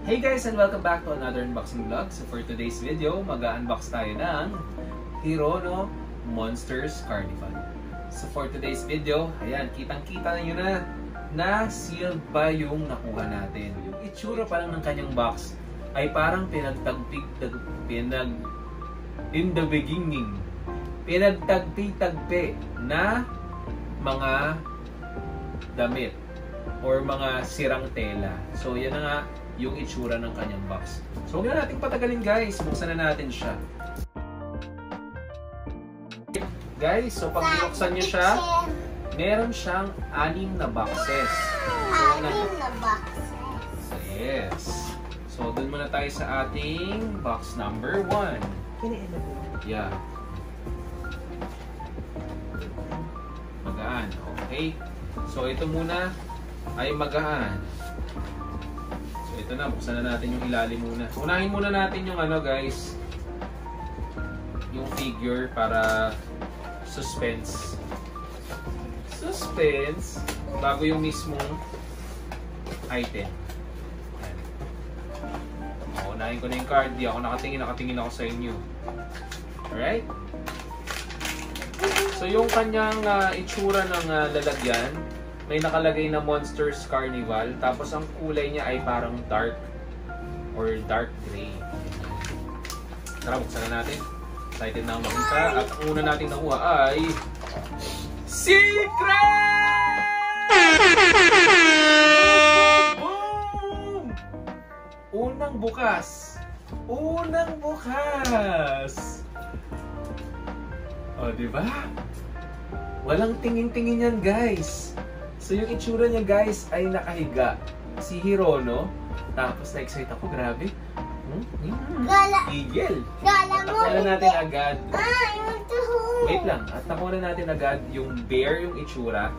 Hey guys, and welcome back to another unboxing vlog. So for today's video, mag-unbox tayo ng Hirono Monsters Carnival. So for today's video, ayan, kitang-kita nyo na sealed pa yung nakuha natin. Yung itsura pa lang ng kanyang box ay parang in the beginning, pinagtagpi-tagpi na mga damit or mga sirang tela. So yan na nga yung itsura ng kanyang box. So huwag na natin patagalin guys, buksan na natin siya. Guys, so pag binuksan nyo siya, meron siyang 6 na boxes. 6 na boxes. Yes. So dun muna tayo sa ating box number 1. Yeah. Magaan. Okay. So ito muna ay magaan. Ito na, buksan na natin yung ilalim muna. Unahin muna natin yung ano guys, yung figure para suspense. Suspense bago yung mismong item. Unahin ko na yung card. Di ako nakatingin ako sa inyo. Alright? So yung kanyang itsura ng lalagyan, may nakalagay na Monsters Carnival, tapos ang kulay niya ay parang dark or dark gray. Tara, buksan na natin. Excited na ako makita. At ang una natin nakuha ay Secret! Boom! Unang bukas. Unang bukas. O, diba? Walang tingin-tingin yan, guys. So yung itsura niya guys ay nakahiga. Si Hirono. Tapos na-excite ako, grabe. Eagle. At nakuha natin agad. Wait lang. At nakuha natin agad yung bear, yung itsura.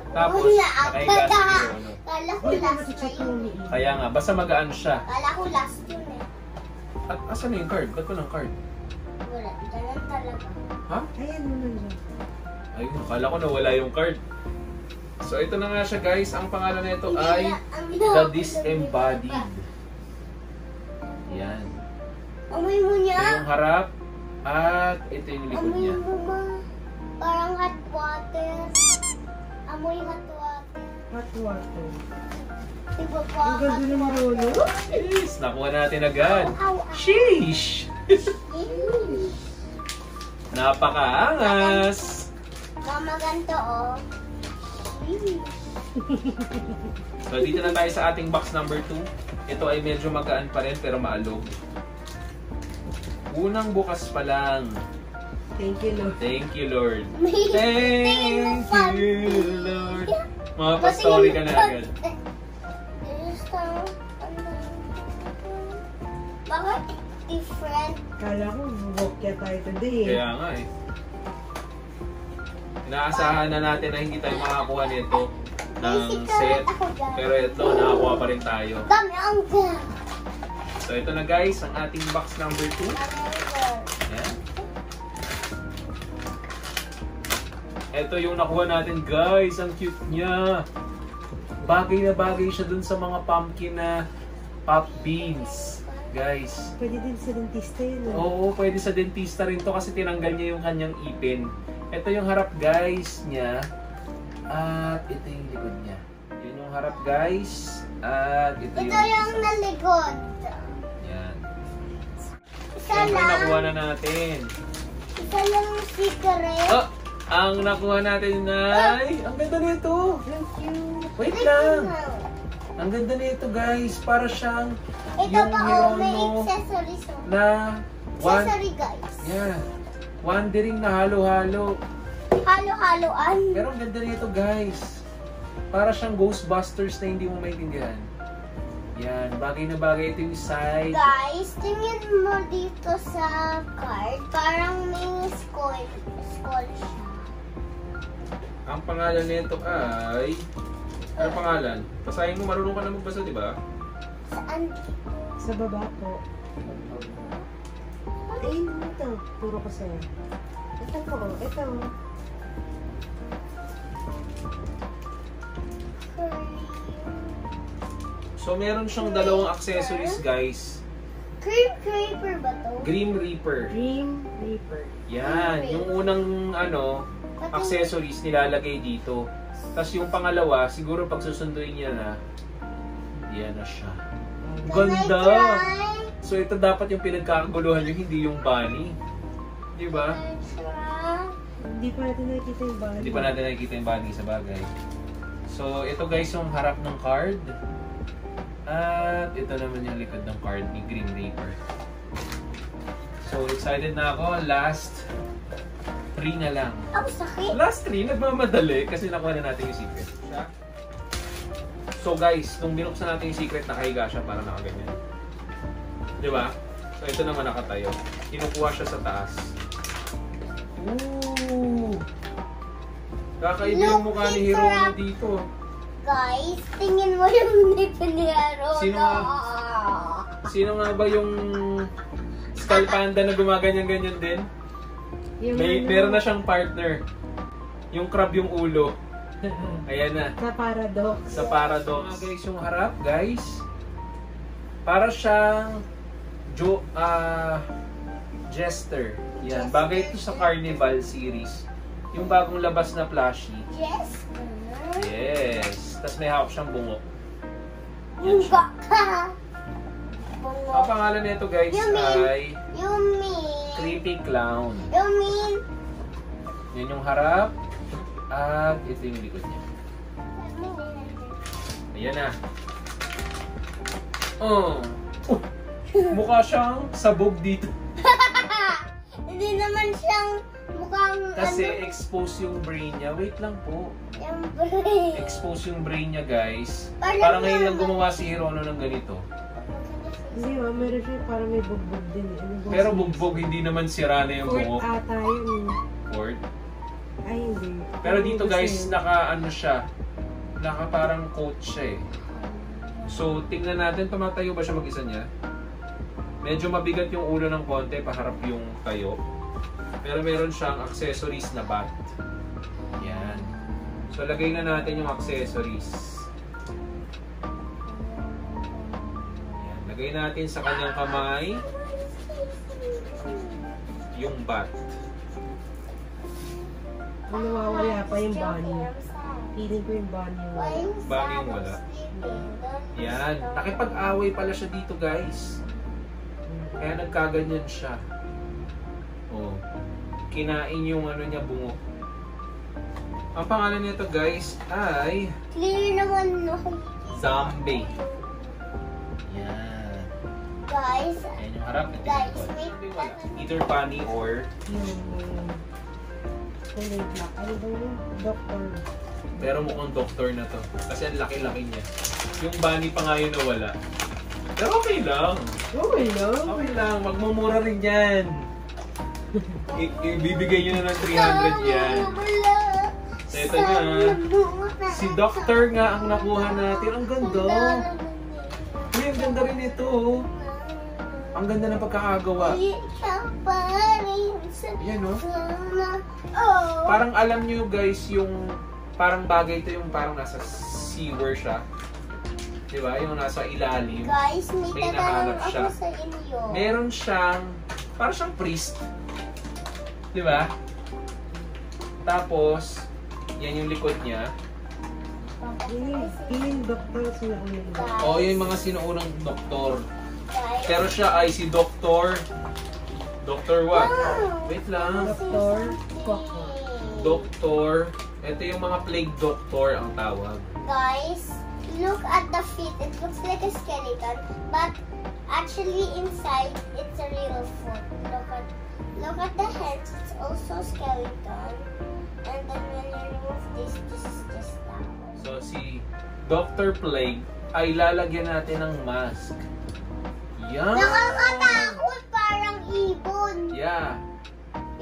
Tapos nakahiga si Hirono. Kala ko last na yun eh. Kaya nga, basta magaan siya. Kala ko last yun eh. At asan na yung card? Ba't ko ng card? Wala. Ganun talaga. Ha? Ayan mo na. Ayun, akala ko nawala yung card. So ito na nga siya guys, ang pangalan nito ay The Disembodied. Yan. Amoy mo niya. Ito yung harap at ito yung likod niya. Amoy mo ma. Parang hot water. Amoy hot water. Hot water. Diba pa Ang ganda ng Hirono. Yes, nakuha natin agad. Sheesh! Napakaangas! Mama ganito oh. So dito na tayo sa ating box number 2. Ito ay medyo magaan pa rin pero maalog. Unang bukas pa lang. Thank you, Lord. Thank you, Lord. Thank you, Lord. Mga pa-story ka na agad. Bakit different? Kala ko, bukya tayo today. Kaya nga eh. Inaasahan na natin na hindi tayo makakuha nito ng set. Pero ito, nakakuha pa rin tayo. Dami ang girl. So ito na guys, ang ating box number 2. Ayan. Ito yung nakuha natin guys. Ang cute niya. Bagay na bagay siya dun sa mga pumpkin na pop beans. Guys. Pwede din sa dentista yun. Oo, pwede sa dentista rin to kasi tinanggal niya yung kanyang ipin. Ito yung harap guys niya. At ito yung likod niya. Yun yung harap guys. At ito yung nalikod. Yan. Isa Siyempre lang. nakuha na natin. Isa lang yung secret. Oh! Ang nakuha natin ay... Ang ganda nito! Thank you. Wait lang! Ang ganda nito guys. Para siyang Ito yung pa oh, may Hirono accessories oh. na... Accessory guys. Yeah. Wandering na halo-halo. Halo-haloan. Pero ang ganda nito guys. Para siyang Ghostbusters na hindi mo maintindihan. Yan, bagay na bagay ito yung side. Guys, tingin mo dito sa card. Parang may skull siya. Ang pangalan nito ay... Ano pangalan? Basahin mo, marunong ka na magbasa, di ba? Saan? Sa baba po. Ayun, ito. Turo ko sa'yo. Ito po. Ito. So, meron siyang dalawang accessories, guys. Grim Reaper ba to? Grim Reaper. Grim Reaper. Yan. Yung unang, accessories nilalagay dito. Tapos yung pangalawa, siguro pag susunduin niya na, yan na siya. Ganda! So, ito dapat yung pinagkakaguluhan nyo, hindi yung bunny. Di ba? Hindi pa natin nakikita yung bunny. Hindi pa natin nakikita yung bunny sa bagay. So, ito guys yung harap ng card. At ito naman yung likod ng card ni Grim Reaper. So, excited na ako. Last 3 na lang. Ang sakit. Last 3, nagmamadali kasi nakuha na natin yung secret. So guys, nung binuksan natin yung secret, nakahiga siya para nakaganyan. Di ba? So ito naman nakatayo. Kinukuha siya sa taas. Ooh! Kakaiba yung mukha ni Hirono dito. Guys, tingin mo yung nipin ni Hirono. Sino nga ba yung Skull Panda na gumaganyan-ganyan din? Meron na siyang partner. Yung crab yung ulo. Ayan na. Sa Paradox. Sa Paradox. Guys, yung harap, guys. Para siyang Jester. Yan. Bagay ito sa Carnival series. Yung bagong labas na plushie. Jester? Yes. Tapos may hawak siyang bungo. Yan siya. Bungo. Ang pangalan nito guys ay You mean? Creepy Clown. You mean? Yan yung harap. At ito yung likod niya. Ayan na. Mukha siyang sabog dito. Hindi naman siyang mukhang Kasi expose yung brain niya. Wait lang po. yung brain. Expose yung brain niya guys. Parang Parang ngayon lang naman. gumawa si Hirono ng ganito. Hindi ma, meron siya parang may bugbog din. Pero bugbog, hindi naman sira na yung bungo. Fourth ata yun. Fourth. Ay, hindi. Pero dito guys, naka ano siya. Naka parang coat siya eh. So, tingnan natin, tumatayo ba siya mag-isa niya? Medyo mabigat yung ulo ng konti, paharap yung tayo. Pero meron siyang accessories na bat. Yan. So, lagay na natin yung accessories. Yan. Lagay natin sa kanyang kamay yung bat. Nawawala pa yung bunny. Feeling ko yung bunny. Bunny yung wala. Yan. Nakipag-away pala siya dito guys. Kaya nagkaganyan siya. Oh. Kinain yung ano niya, bungo. Ang pangalan nito guys ay Clear naman no. Zombie. Yan. Guys, Yan yung harap. Guys, Wait. wait. Wala. Either bunny or Yung kulay black. Ano ba yun? Doctor. pero mukhang doktor na to. Kasi ang laki-laki niya. Yung bunny pa nga yun na wala. Pero okay lang. Okay lang. Okay lang. Magmumura rin yan. Ibibigay nyo na ng 300 yan. So ito nga. Si Doctor nga ang nakuha natin. Ang ganda. Uy, ang ganda rin ito. Ang ganda ng pagkakagawa. Yan o. Parang alam nyo guys yung parang bagay ito yung parang nasa sewer siya. Diba? Yung nasa ilalim. Guys, May may nahanap tatanong siya. ako sa inyo. Meron siyang parang siyang priest. Diba? Tapos yan yung likod niya. Yung doctor sila ulit. O yung mga sinuunang doktor. Guys, Pero siya ay si Doktor. Doktor what? Wait lang. Doctor Coco. Doktor. Ito yung mga plague doctor ang tawag. guys, look at the feet. It looks like a skeleton, but actually inside it's a real foot. Look at the hands. It's also skeleton. And then when you remove this is just that. So si Dr. Plague ay lalagyan natin ng mask. Yan. Nakakatakot, parang ibon. Yeah.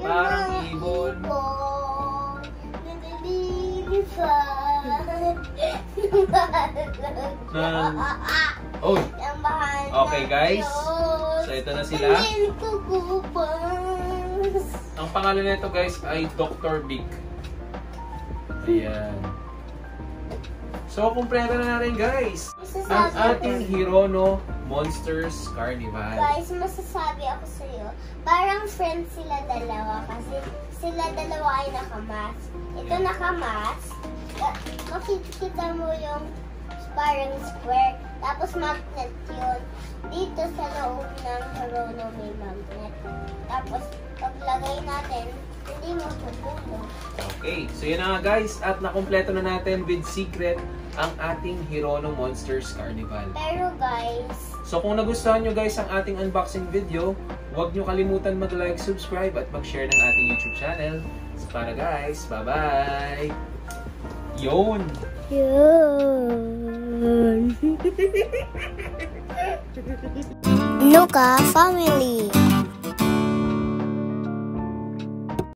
Yung Parang mga ibon. Oh, Yung bahal okay guys. So ito na sila. Ang pangalan nito guys ay Dr. Big. Ayan. So kumpleto na natin guys. ang ating Hirono Monsters Carnival. Guys, masasabi ako sa iyo, parang friends sila dalawa kasi sila dalawa ay nakamask. Ito nakamask. Makikita mo yung parang square. Tapos magnet yun. Dito sa loob ng Hirono may magnet. Tapos paglagay natin, hindi mo tutulog. Okay, so yun na nga guys, at nakumpleto na natin with secret ang ating Hirono Monsters Carnival. Pero guys, So kung nagustuhan nyo guys ang ating unboxing video, huwag nyo kalimutan mag-like, subscribe at mag-share ng ating YouTube channel. So para guys, bye-bye! Yun! yun. Luca family.